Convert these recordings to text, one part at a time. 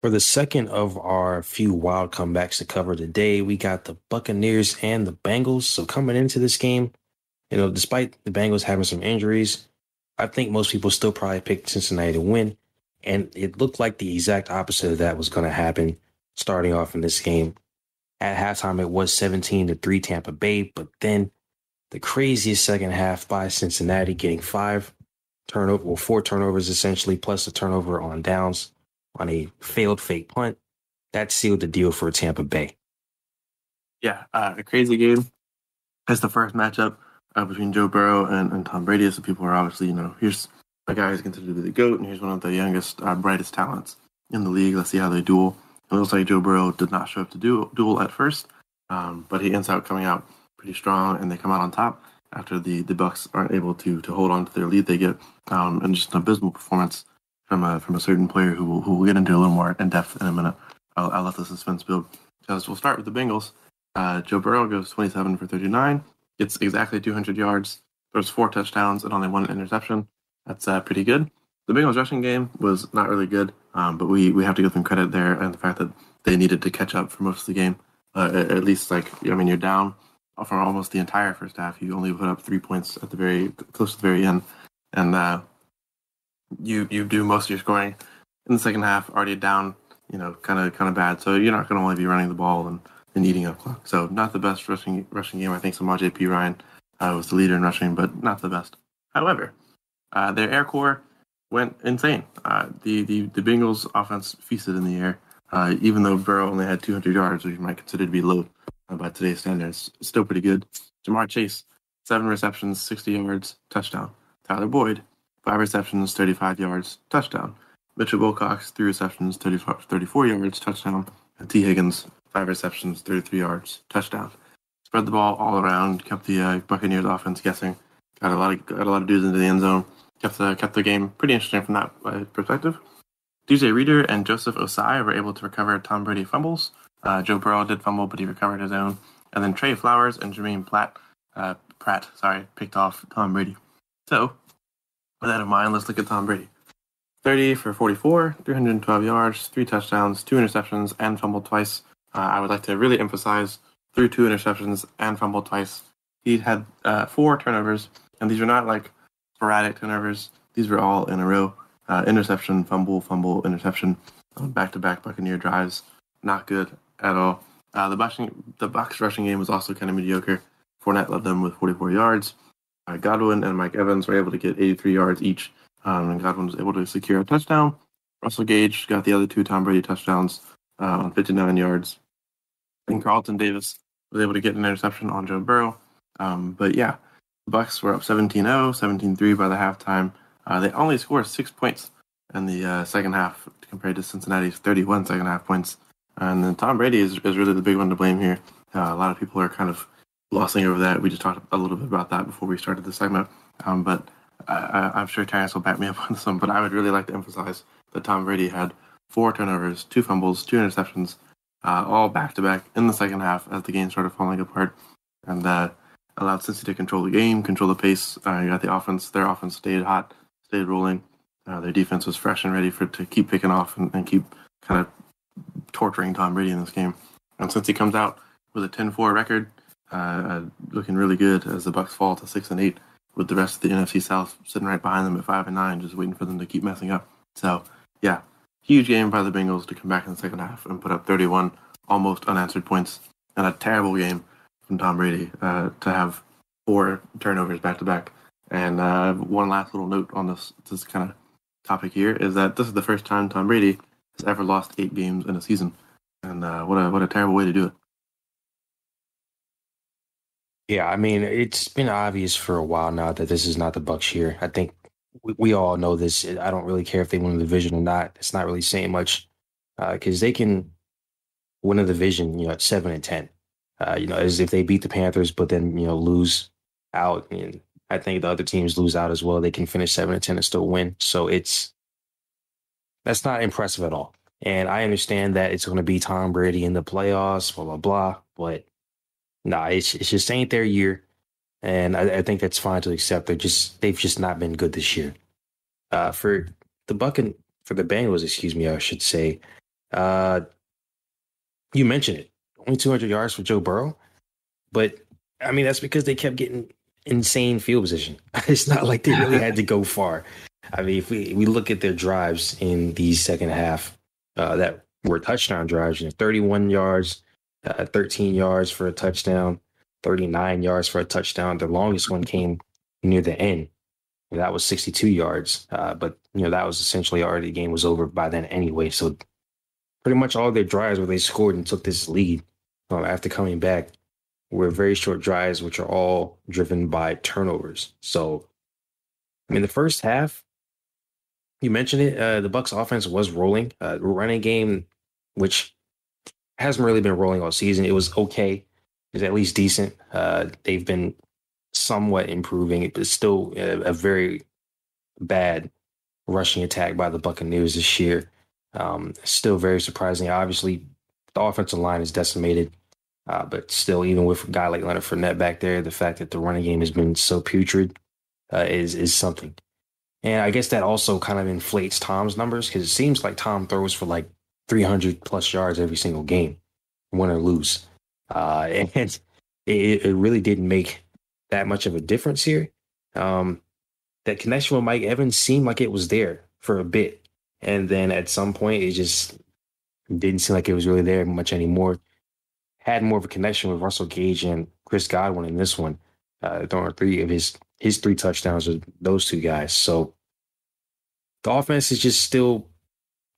For the second of our few wild comebacks to cover today, we got the Buccaneers and the Bengals. So coming into this game, despite the Bengals having some injuries, I think most people still probably picked Cincinnati to win. And it looked like the exact opposite of that was going to happen starting off in this game. At halftime, it was 17-3 Tampa Bay, but then the craziest second half by Cincinnati, getting four turnovers essentially, plus a turnover on downs on a failed fake punt. That sealed the deal for Tampa Bay. Yeah, a crazy game. It's the first matchup between Joe Burrow and Tom Brady. So people are obviously, here's a guy who's considered to be the GOAT, and here's one of the youngest, brightest talents in the league. Let's see how they duel. It looks like Joe Burrow did not show up to duel at first, but he ends up coming out pretty strong, and they come out on top after the Bucs aren't able to hold on to their lead they get, and just an abysmal performance from a certain player who we'll get into a little more in depth in a minute. I'll let the suspense build. So we'll start with the Bengals. Joe Burrow goes 27 for 39, gets exactly 200 yards, throws 4 touchdowns and only 1 interception. That's pretty good. The Bengals rushing game was not really good, but we have to give them credit there and the fact that they needed to catch up for most of the game. At least, you're down for almost the entire first half. You only put up 3 points at the close to the very end, and you do most of your scoring in the second half already down, kind of bad. So you're not going to only be running the ball and eating up clock. So not the best rushing game. I think Samaje Perine was the leader in rushing, but not the best. However, their air core went insane. The Bengals offense feasted in the air, even though Burrow only had 200 yards, which you might consider to be low by today's standards. Still pretty good. Jamar Chase, 7 receptions, 60 yards, touchdown. Tyler Boyd, 5 receptions, 35 yards, touchdown. Mitchell Wilcox, 3 receptions, 34 yards, touchdown. And T. Higgins, 5 receptions, 33 yards, touchdown. Spread the ball all around, kept the Buccaneers offense guessing. Got a lot of dudes into the end zone. Kept the game pretty interesting from that perspective. DJ Reader and Joseph Osai were able to recover Tom Brady fumbles. Joe Burrow did fumble, but he recovered his own. And then Trey Flowers and Jermaine Pratt, picked off Tom Brady. So, with that in mind, let's look at Tom Brady. 30 for 44, 312 yards, 3 touchdowns, 2 interceptions, and fumbled twice. I would like to really emphasize threw 2 interceptions and fumbled twice. He had 4 turnovers, and these are not like sporadic turnovers. These were all in a row. Interception, fumble, interception, back-to-back Buccaneer drives. Not good at all. The Bucs rushing game was also kind of mediocre. Fournette led them with 44 yards. Godwin and Mike Evans were able to get 83 yards each, and Godwin was able to secure a touchdown. Russell Gage got the other 2 Tom Brady touchdowns on 59 yards. And Carlton Davis was able to get an interception on Joe Burrow. But yeah, the Bucs were up 17-0, 17-3 by the halftime. They only scored 6 points in the second half compared to Cincinnati's 31 second half points. And then Tom Brady is really the big one to blame here. A lot of people are kind of glossing over that. We just talked a little bit about that before we started the segment. But I'm sure Terrence will back me up on this one. But I would really like to emphasize that Tom Brady had 4 turnovers, 2 fumbles, 2 interceptions, all back-to-back in the second half as the game started falling apart. And allowed Cincy to control the game, control the pace. You got the offense. Their offense stayed hot, stayed rolling. Their defense was fresh and ready to keep picking off and keep kind of torturing Tom Brady in this game. And since he comes out with a 10-4 record, looking really good as the Bucs fall to 6-8, with the rest of the NFC South sitting right behind them at 5-9, just waiting for them to keep messing up. So, yeah, huge game by the Bengals to come back in the second half and put up 31 almost unanswered points, and a terrible game from Tom Brady to have 4 turnovers back to back. And one last little note on this kind of topic here is that this is the first time Tom Brady has ever lost 8 games in a season, and what a terrible way to do it. Yeah, I mean, it's been obvious for a while now that this is not the Bucs year. I think we all know this. I don't really care if they win the division or not. It's not really saying much because they can win a division, at 7-10. As if they beat the Panthers, but then lose out. And I think the other teams lose out as well. They can finish 7-10 and still win. So that's not impressive at all. And I understand that it's going to be Tom Brady in the playoffs, blah blah blah. But nah, it just ain't their year. And I think that's fine to accept. They've just not been good this year. For the Bengals, excuse me, I should say. Uh, you mentioned it, only 200 yards for Joe Burrow, but I mean that's because they kept getting insane field position. It's not like they really had to go far. I mean, if we look at their drives in the second half, that were touchdown drives, 31 yards, 13 yards for a touchdown, 39 yards for a touchdown. The longest one came near the end. That was 62 yards. But that was essentially already the game was over by then anyway. So pretty much all their drives where they scored and took this lead after coming back were very short drives, which are all driven by turnovers. So, I mean, the first half, you mentioned it, the Bucs offense was rolling. Running game, which hasn't really been rolling all season, it was okay. It's at least decent. They've been somewhat improving, but still a very bad rushing attack by the Buccaneers this year. Still very surprising. Obviously, the offensive line is decimated, but still, even with a guy like Leonard Fournette back there, the fact that the running game has been so putrid is something. And I guess that also kind of inflates Tom's numbers because it seems like Tom throws for like 300 plus yards every single game, win or lose. And it really didn't make that much of a difference here. That connection with Mike Evans seemed like it was there for a bit. And then at some point, it just didn't seem like it was really there much anymore. Had more of a connection with Russell Gage and Chris Godwin in this one. Throwing three of his three touchdowns with those two guys. So the offense is just still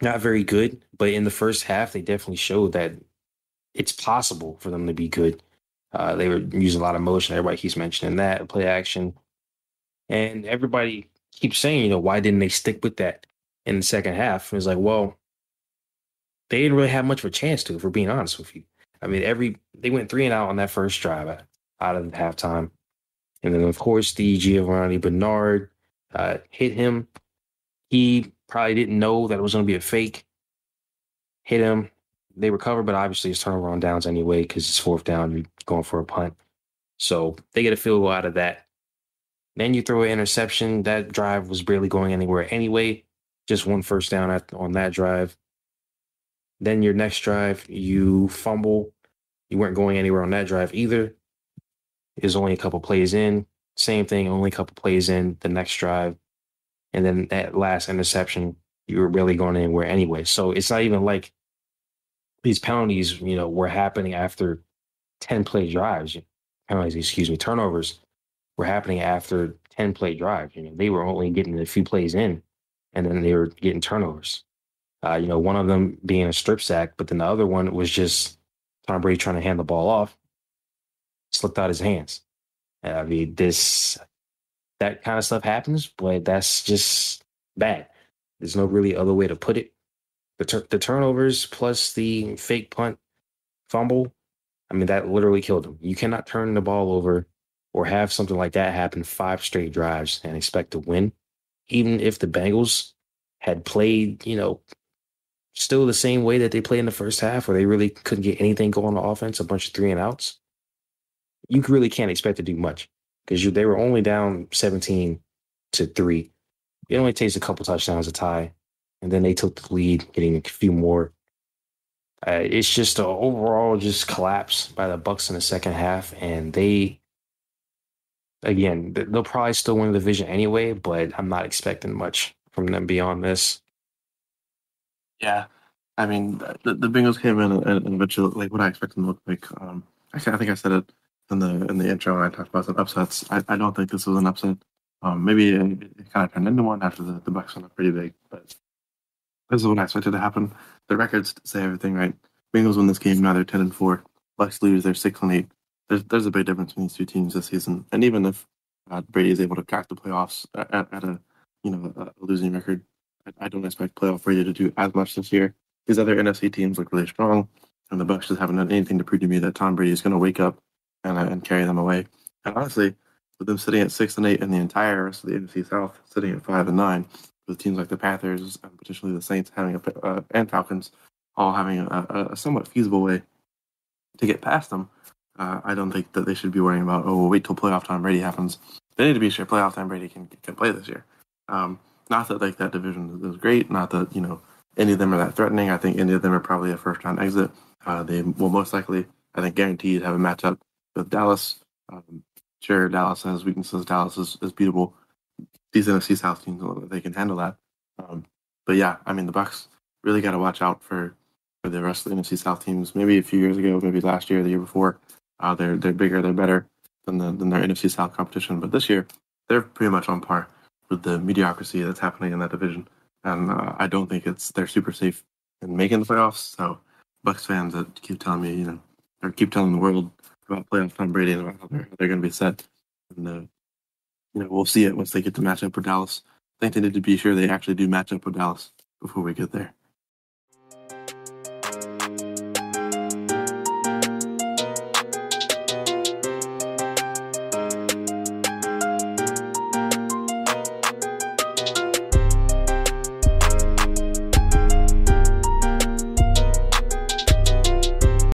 not very good. But in the first half, they definitely showed that it's possible for them to be good. They were using a lot of motion. Everybody keeps mentioning that, play action. And everybody keeps saying, why didn't they stick with that in the second half? And it's like, well, they didn't really have much of a chance to, if we're being honest with you. I mean, they went 3-and-out on that first drive out of the halftime. And then, of course, the Giovanni Bernard hit him. He probably didn't know that it was going to be a fake. Hit him. They recovered, but obviously it's turnover on downs anyway because it's fourth down. You're going for a punt. So they get a field goal out of that. Then you throw an interception. That drive was barely going anywhere anyway. Just one first down on that drive. Then your next drive, you fumble. You weren't going anywhere on that drive either. It was only a couple plays in. Same thing, only a couple plays in the next drive. And then that last interception, you were barely going anywhere anyway. So it's not even like these penalties, were happening after 10 play drives. Turnovers were happening after 10 play drives. They were only getting a few plays in, and then they were getting turnovers. One of them being a strip sack, but then the other one was just Tom Brady trying to hand the ball off, slipped out his hands. I mean, that kind of stuff happens, but that's just bad. There's no really other way to put it. The turnovers plus the fake punt fumble, I mean, that literally killed him. You cannot turn the ball over or have something like that happen 5 straight drives and expect to win. Even if the Bengals had played, still the same way that they played in the first half, where they really couldn't get anything going on offense, a bunch of 3-and-outs, you really can't expect to do much because they were only down 17-3. It only takes a couple touchdowns to tie, and then they took the lead, getting a few more. It's just an overall just collapse by the Bucs in the second half, and they'll probably still win the division anyway, but I'm not expecting much from them beyond this. Yeah, I mean the Bengals came in and eventually like what I expected them to look like. Actually, I think I said it in the intro when I talked about some upsets. I don't think this was an upset. Maybe it kind of turned into one after the Bucs went up pretty big, but this is what I expected to happen. The records say everything, right? Bengals win this game, now they're 10-4. Bucs lose, they're 6-8. There's a big difference between these two teams this season, and even if Brady is able to crack the playoffs at a a losing record, I don't expect playoff Brady to do as much this year. These other NFC teams look really strong, and the Bucs just haven't done anything to prove to me that Tom Brady is going to wake up and carry them away. And honestly, with them sitting at 6-8 and the entire rest of the NFC South sitting at 5-9, with teams like the Panthers and potentially the Saints having and Falcons all having a somewhat feasible way to get past them, I don't think that they should be worrying about, we'll wait till playoff Tom Brady happens. They need to be sure playoff Tom Brady can play this year. Not that like that division is great, not that any of them are that threatening. I think any of them are probably a first round exit. They will most likely, I think, guaranteed have a matchup with Dallas. Sure, Dallas has weaknesses. Dallas is beatable. These NFC South teams, they can handle that. Um, but yeah, I mean, the Bucs really got to watch out for the rest of the NFC South teams. Maybe a few years ago, maybe last year, the year before, they're bigger, they're better than their NFC South competition. But this year, they're pretty much on par with the mediocrity that's happening in that division. And I don't think they're super safe in making the playoffs. So Bucs fans that keep telling me, or keep telling the world about playoff Tom Brady and about how they're going to be set, and we'll see it once they get to match up with Dallas. I think they need to be sure they actually do match up with Dallas before we get there.